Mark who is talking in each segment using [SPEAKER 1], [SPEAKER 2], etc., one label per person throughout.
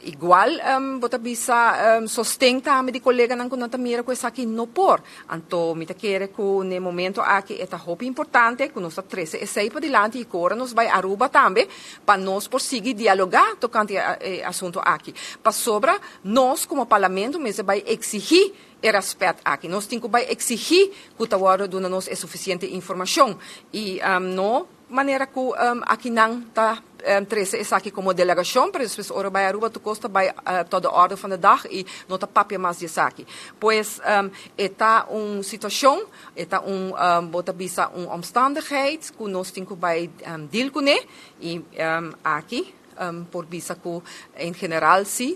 [SPEAKER 1] igual, bota bisa sostenta a di colega nan kunanta mira ko aqui no por. Anto mita quere ku ne momento aqui eta hopi importante ku nos 13 e 6 pa dilante e cora nos vai Aruba tambe pa nos prosseguir dialogar tocante assunto aqui. Pa sobra nós como parlamento mesmo vai exigir e respeito aqui. Nós temos que exigir que o hora do nós é suficiente informação e não maneira que aqui não está 13 é aqui como delegação, por isso ora vai Aruba tu costa vai toda hora van de dag e não tá papel mais de aqui. Pois está situação, está bota bisa omstandigheid que nós temos que deal com e aqui por bisa que em geral sim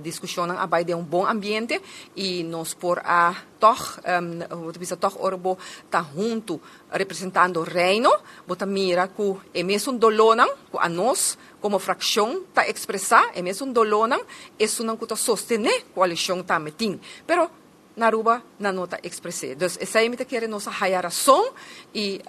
[SPEAKER 1] discussão abai de bom ambiente e nós por toch bisa toch orbo tá junto representando o reino bota mira que é mesmo dolonan que a nós como fração tá expressar é mesmo dolonan isso não que tá sostener coalição tá metin pero na Aruba na nota expressei. Então, essa é a querer nossa razão e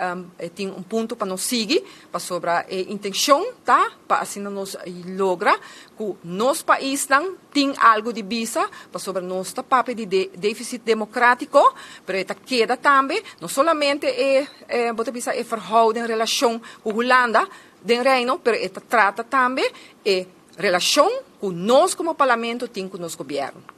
[SPEAKER 1] tem ponto para nos seguir, para sobre a intenção, tá? Para assim nós logra que nosso país tem algo de visa, para sobre nosso papel de déficit democrático, mas esta queda também, não somente bota visa verhouding em relação com a Holanda, do Reino, mas esta trata também relação que nós como parlamento temos com o nosso governo.